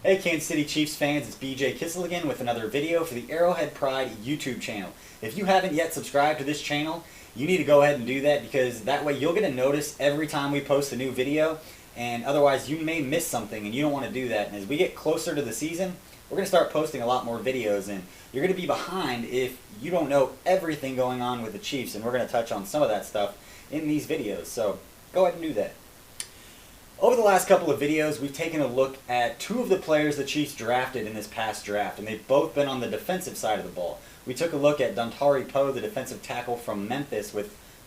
Hey Kansas City Chiefs fans, it's BJ Kissel again with another video for the Arrowhead Pride YouTube channel. If you haven't yet subscribed to this channel, you need to go ahead and do that because that way you'll get a notice every time we post a new video, and otherwise you may miss something and you don't want to do that. And as we get closer to the season, we're going to start posting a lot more videos, and you're going to be behind if you don't know everything going on with the Chiefs, and we're going to touch on some of that stuff in these videos, so go ahead and do that. Over the last couple of videos, we've taken a look at two of the players the Chiefs drafted in this past draft, and they've both been on the defensive side of the ball. We took a look at Dontari Poe, the defensive tackle from Memphis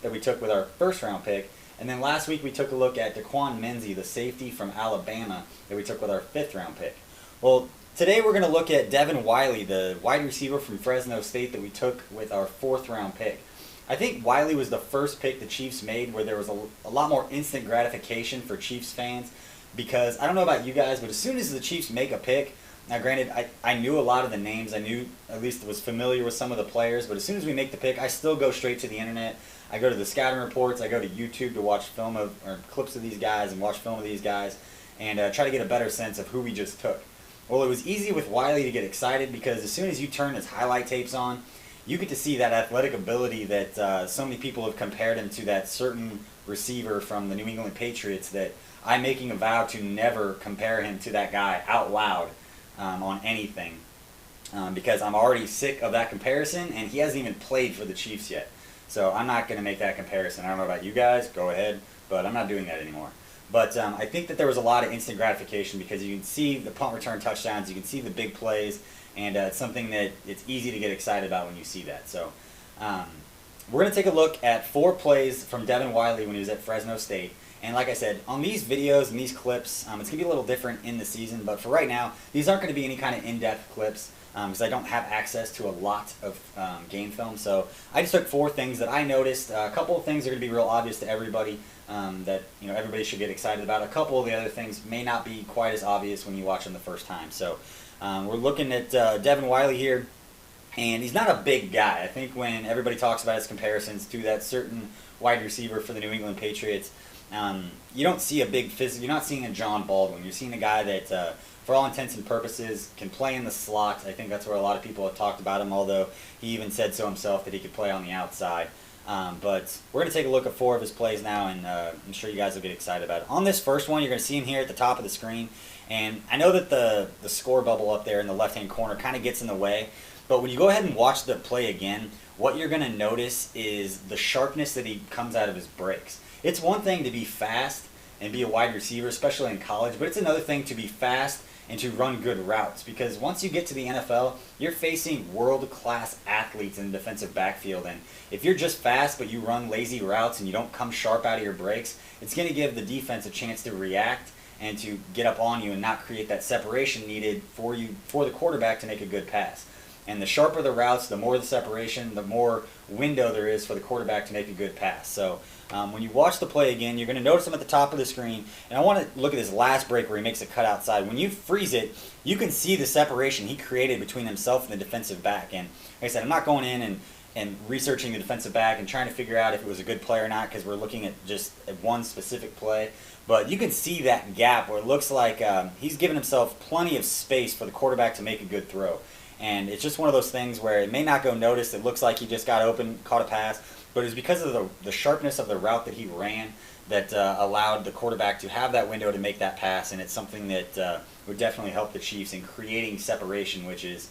that we took with our first-round pick, and then last week we took a look at Daquan Menzie, the safety from Alabama, that we took with our fifth-round pick. Well, today we're going to look at Devon Wylie, the wide receiver from Fresno State that we took with our fourth-round pick. I think Wylie was the first pick the Chiefs made where there was a lot more instant gratification for Chiefs fans, because I don't know about you guys, but as soon as the Chiefs make a pick, now granted I knew a lot of the names, I knew at least was familiar with some of the players, but as soon as we make the pick, I still go straight to the internet. I go to the scouting reports, I go to YouTube to watch film of or clips of these guys and watch film of these guys and try to get a better sense of who we just took. Well, it was easy with Wylie to get excited because as soon as you turn his highlight tapes on, you get to see that athletic ability that so many people have compared him to that certain receiver from the New England Patriots that I'm making a vow to never compare him to that guy out loud on anything because I'm already sick of that comparison, and he hasn't even played for the Chiefs yet. So I'm not going to make that comparison. I don't know about you guys, go ahead, but I'm not doing that anymore. But I think that there was a lot of instant gratification because you can see the punt return touchdowns, you can see the big plays, and it's something that it's easy to get excited about when you see that. So we're going to take a look at 4 plays from Devon Wylie when he was at Fresno State. And like I said, on these videos and these clips, it's going to be a little different in the season, but for right now, these aren't going to be any kind of in-depth clips because I don't have access to a lot of game film. So I just took 4 things that I noticed. A couple of things are going to be real obvious to everybody that everybody should get excited about. A couple of the other things may not be quite as obvious when you watch them the first time. So we're looking at Devon Wylie here, and he's not a big guy. I think when everybody talks about his comparisons to that certain wide receiver for the New England Patriots, you don't see a big physical. You're not seeing a John Baldwin. You're seeing a guy that, for all intents and purposes, can play in the slot. I think that's where a lot of people have talked about him, although he even said so himself that he could play on the outside. But we're going to take a look at 4 of his plays now, and I'm sure you guys will get excited about it. On this first one, you're going to see him here at the top of the screen. And I know that the score bubble up there in the left-hand corner kind of gets in the way, but when you go ahead and watch the play again, what you're going to notice is the sharpness that he comes out of his breaks. It's one thing to be fast and be a wide receiver, especially in college, but it's another thing to be fast and to run good routes, because once you get to the NFL, you're facing world-class athletes in the defensive backfield, and if you're just fast but you run lazy routes and you don't come sharp out of your breaks, it's going to give the defense a chance to react and to get up on you and not create that separation needed for the quarterback to make a good pass. And the sharper the routes, the more the separation, the more window there is for the quarterback to make a good pass. So when you watch the play again, you're going to notice him at the top of the screen. And I want to look at his last break where he makes a cut outside. When you freeze it, you can see the separation he created between himself and the defensive back. And like I said, I'm not going in and researching the defensive back and trying to figure out if it was a good play or not because we're looking at just one specific play. But you can see that gap where it looks like he's given himself plenty of space for the quarterback to make a good throw. And it's just one of those things where it may not go noticed. It looks like he just got open, caught a pass, but it's because of the sharpness of the route that he ran that allowed the quarterback to have that window to make that pass, and it's something that would definitely help the Chiefs in creating separation, which is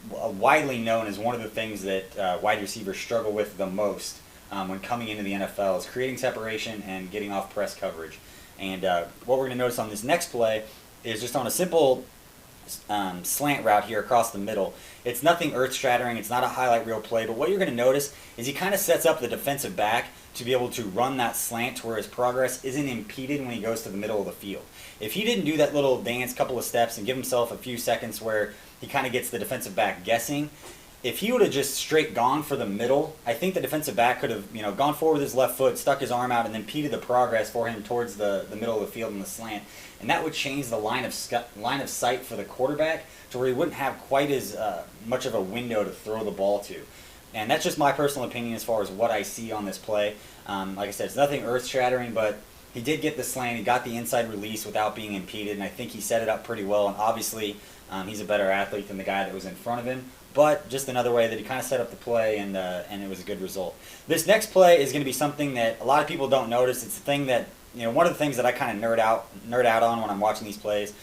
widely known as one of the things that wide receivers struggle with the most when coming into the NFL, is creating separation and getting off press coverage. And what we're going to notice on this next play is just on a simple slant route here across the middle. It's nothing earth-shattering, it's not a highlight reel play, but what you're going to notice is he kind of sets up the defensive back to be able to run that slant to where his progress isn't impeded when he goes to the middle of the field. If he didn't do that little dance, couple of steps, and give himself a few seconds where he kind of gets the defensive back guessing, if he would have just straight gone for the middle, I think the defensive back could have gone forward with his left foot, stuck his arm out, and then impeded the progress for him towards the middle of the field in the slant. And that would change the line of sight for the quarterback to where he wouldn't have quite as much of a window to throw the ball to. And that's just my personal opinion as far as what I see on this play. Like I said, it's nothing earth-shattering, but he did get the slant. He got the inside release without being impeded, and I think he set it up pretty well. And obviously, he's a better athlete than the guy that was in front of him. But just another way that he kind of set up the play, and it was a good result. This next play is going to be something that a lot of people don't notice. It's the thing that, one of the things that I kind of nerd out on when I'm watching these plays.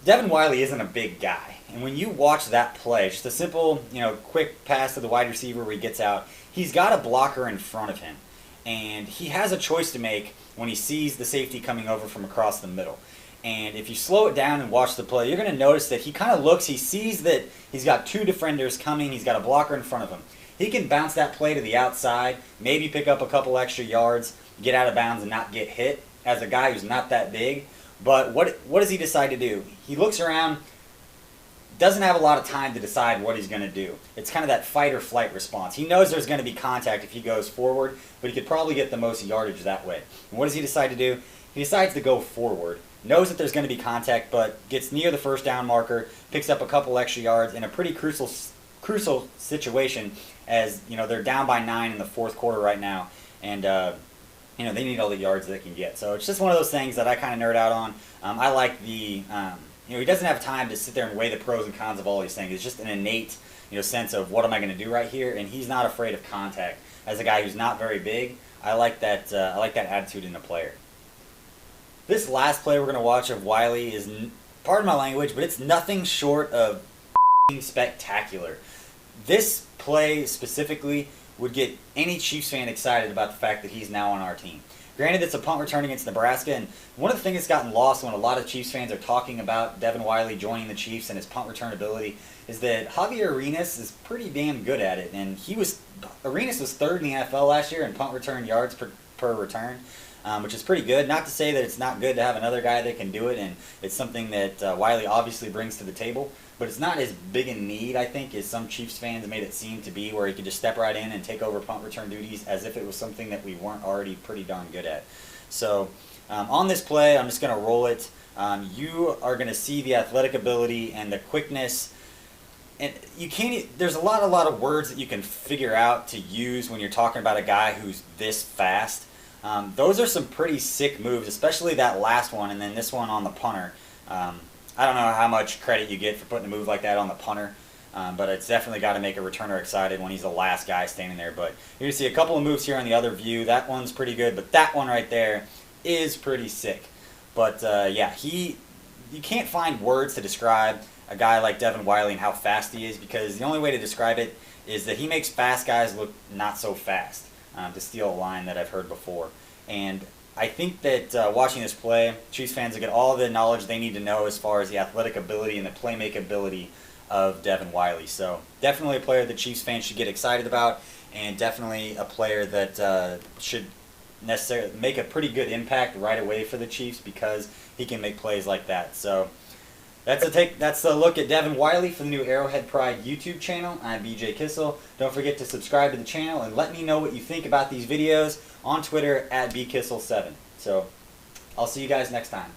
Devon Wylie isn't a big guy, and when you watch that play, just a simple, quick pass to the wide receiver where he gets out, he's got a blocker in front of him, and he has a choice to make when he sees the safety coming over from across the middle. And if you slow it down and watch the play, you're going to notice that he kind of looks, he sees that he's got two defenders coming, he's got a blocker in front of him. He can bounce that play to the outside, maybe pick up a couple extra yards, get out of bounds and not get hit as a guy who's not that big. But what does he decide to do? He looks around, doesn't have a lot of time to decide what he's going to do. It's kind of that fight or flight response. He knows there's going to be contact if he goes forward, but he could probably get the most yardage that way. And what does he decide to do? He decides to go forward, knows that there's going to be contact, but gets near the first down marker, picks up a couple extra yards in a pretty crucial situation as, they're down by 9 in the fourth quarter right now, and they need all the yards they can get. So it's just one of those things that I kind of nerd out on. I like the, he doesn't have time to sit there and weigh the pros and cons of all these things. It's just an innate, sense of what am I going to do right here, and he's not afraid of contact. As a guy who's not very big, I like that attitude in a player. This last play we're going to watch of Wylie is, pardon my language, but it's nothing short of spectacular. This play specifically would get any Chiefs fan excited about the fact that he's now on our team. Granted, it's a punt return against Nebraska, and one of the things that's gotten lost when a lot of Chiefs fans are talking about Devon Wylie joining the Chiefs and his punt return ability is that Javier Arenas is pretty damn good at it, and Arenas was third in the NFL last year in punt return yards per return, which is pretty good. Not to say that it's not good to have another guy that can do it, and it's something that Wylie obviously brings to the table, but it's not as big a need, I think, as some Chiefs fans made it seem to be, where he could just step right in and take over punt return duties as if it was something that we weren't already pretty darn good at. So on this play, I'm just going to roll it. You are going to see the athletic ability and the quickness. And there's a lot of words that you can figure out to use when you're talking about a guy who's this fast. Those are some pretty sick moves, especially that last one and then this one on the punter. I don't know how much credit you get for putting a move like that on the punter, but it's definitely got to make a returner excited when he's the last guy standing there. But you're going to see a couple of moves here on the other view. That one's pretty good, but that one right there is pretty sick. But you can't find words to describe a guy like Devon Wylie and how fast he is, because the only way to describe it is that he makes fast guys look not so fast, to steal a line that I've heard before. And I think that watching this play, Chiefs fans will get all the knowledge they need to know as far as the athletic ability and the playmaking ability of Devon Wylie. So definitely a player that Chiefs fans should get excited about, and definitely a player that should necessarily make a pretty good impact right away for the Chiefs, because he can make plays like that. So that's a look at Devon Wylie for the new Arrowhead Pride YouTube channel. I'm BJ Kissel. Don't forget to subscribe to the channel and let me know what you think about these videos on Twitter at bkissel7. So I'll see you guys next time.